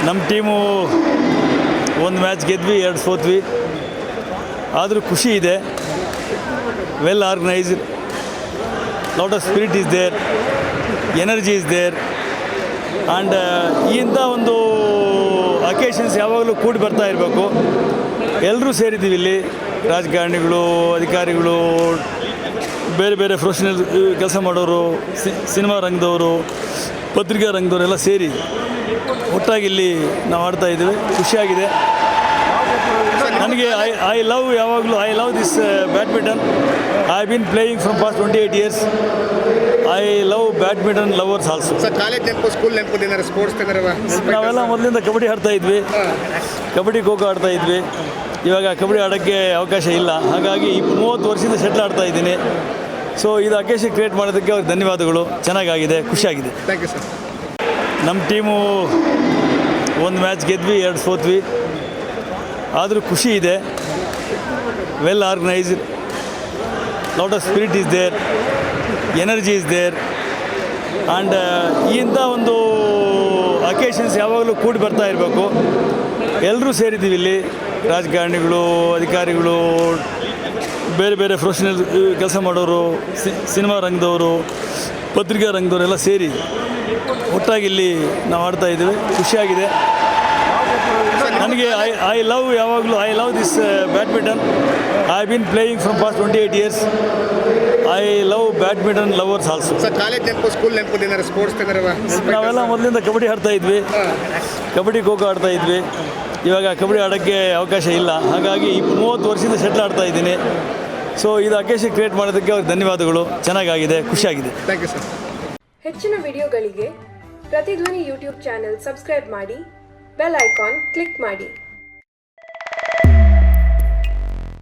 ನಮ್ಮ ಟೀಮು ಒಂದು ಮ್ಯಾಚ್ ಗೆದ್ವಿ, 2 ಸೋತ್ವಿ. ಆದರೂ ಖುಷಿ ಇದೆ. Well organised, lot of spirit is there, energy is there. And ಇಂಥ ಒಂದು ಅಕೇಷನ್ಸ್ ಯಾವಾಗಲೂ ಕೂಡಿ ಬರ್ತಾ ಇರಬೇಕು. ಎಲ್ಲರೂ ಸೇರಿದ್ದೀವಿ ಇಲ್ಲಿ, ರಾಜಕಾರಣಿಗಳು, ಅಧಿಕಾರಿಗಳು, ಬೇರೆ ಬೇರೆ ಪ್ರೊಫೆಷನಲ್ ಕೆಲಸ ಮಾಡೋರು, ಸಿನಿಮಾ ರಂಗದವರು, ಪತ್ರಿಕಾ ರಂಗದವರು ಎಲ್ಲ ಸೇರಿ ಒಟ್ಟಾಗಿ ಇಲ್ಲಿ ನಾವು ಆಡ್ತಾ ಇದ್ದೀವಿ. ಖುಷಿಯಾಗಿದೆ ನನಗೆ. I love this badminton. I been playing from past 28 years. I love badminton lovers also. Sir, college ನೆನಪು, ಸ್ಕೂಲ್ ನೆನಪು, ಏನಾರು ಸ್ಪೋರ್ಟ್ಸ್ ನಾವೆಲ್ಲ ಮೊದಲಿಂದ ಕಬಡ್ಡಿ ಆಡ್ತಾ ಇದ್ವಿ, ಕಬಡ್ಡಿ ಖೋ ಖೋ ಆಡ್ತಾ ಇದ್ವಿ. ಇವಾಗ ಕಬಡ್ಡಿ ಆಡೋಕ್ಕೆ ಅವಕಾಶ ಇಲ್ಲ, ಹಾಗಾಗಿ 30 ವರ್ಷದಿಂದ ಶಟ್ಲ್ ಆಡ್ತಾ ಇದ್ದೀನಿ. ಸೊ ಇದು ಅಕೇಶನ್ ಕ್ರಿಯೇಟ್ ಮಾಡೋದಕ್ಕೆ ಅವ್ರಿಗೆ ಧನ್ಯವಾದಗಳು. ಚೆನ್ನಾಗಾಗಿದೆ, ಖುಷಿಯಾಗಿದೆ. Thank you sir. ನಮ್ಮ ಟೀಮು ಒಂದು ಮ್ಯಾಚ್ ಗೆದ್ವಿ, 2 ಸೋತ್ವಿ. ಆದರೂ ಖುಷಿ ಇದೆ. Well organised, lot of spirit is there, energy is there. And ಇಂಥ ಒಂದು ಅಕೇಷನ್ಸ್ ಯಾವಾಗಲೂ ಕೂಡಿ ಬರ್ತಾ ಇರಬೇಕು. ಎಲ್ಲರೂ ಸೇರಿದ್ದೀವಿ ಇಲ್ಲಿ, ರಾಜಕಾರಣಿಗಳು, ಅಧಿಕಾರಿಗಳು, ಬೇರೆ ಬೇರೆ ಪ್ರೊಫೆಷನಲ್ ಕೆಲಸ ಮಾಡೋರು, ಸಿನಿಮಾ ರಂಗದವರು, ಪತ್ರಿಕಾ ರಂಗದವರು ಎಲ್ಲ ಸೇರಿ ಒಟ್ಟಾಗಿ ಇಲ್ಲಿ ನಾವು ಆಡ್ತಾ ಇದ್ದೀವಿ. ಖುಷಿಯಾಗಿದೆ ನನಗೆ. I love this badminton. I been playing from past 28 years. I love badminton lovers also. Sir, college ನೆನಪು, ಸ್ಕೂಲ್ ನೆನಪು, ಏನಾರು ಸ್ಪೋರ್ಟ್ಸ್ ನಾವೆಲ್ಲ ಮೊದಲಿಂದ ಕಬಡ್ಡಿ ಆಡ್ತಾ ಇದ್ವಿ, ಕಬಡ್ಡಿ ಖೋ ಖೋ ಆಡ್ತಾ ಇದ್ವಿ. ಇವಾಗ ಕಬಡ್ಡಿ ಆಡೋಕ್ಕೆ ಅವಕಾಶ ಇಲ್ಲ, ಹಾಗಾಗಿ 30 ವರ್ಷದಿಂದ ಶಟ್ಲ್ ಆಡ್ತಾ ಇದ್ದೀನಿ. ಸೊ ಇದು ಅಕೇಶನ್ ಕ್ರಿಯೇಟ್ ಮಾಡೋದಕ್ಕೆ ಅವ್ರಿಗೆ ಧನ್ಯವಾದಗಳು. ಚೆನ್ನಾಗಾಗಿದೆ, ಖುಷಿಯಾಗಿದೆ. Thank you sir. ಹೆಚ್ಚಿನ ವಿಡಿಯೋಗಳಿಗೆ ಪ್ರತಿಧ್ವನಿ ಯೂಟ್ಯೂಬ್ ಚಾನೆಲ್ ಸಬ್ಸ್ಕ್ರೈಬ್ ಮಾಡಿ, ಬೆಲ್ ಐಕಾನ್ ಕ್ಲಿಕ್ ಮಾಡಿ.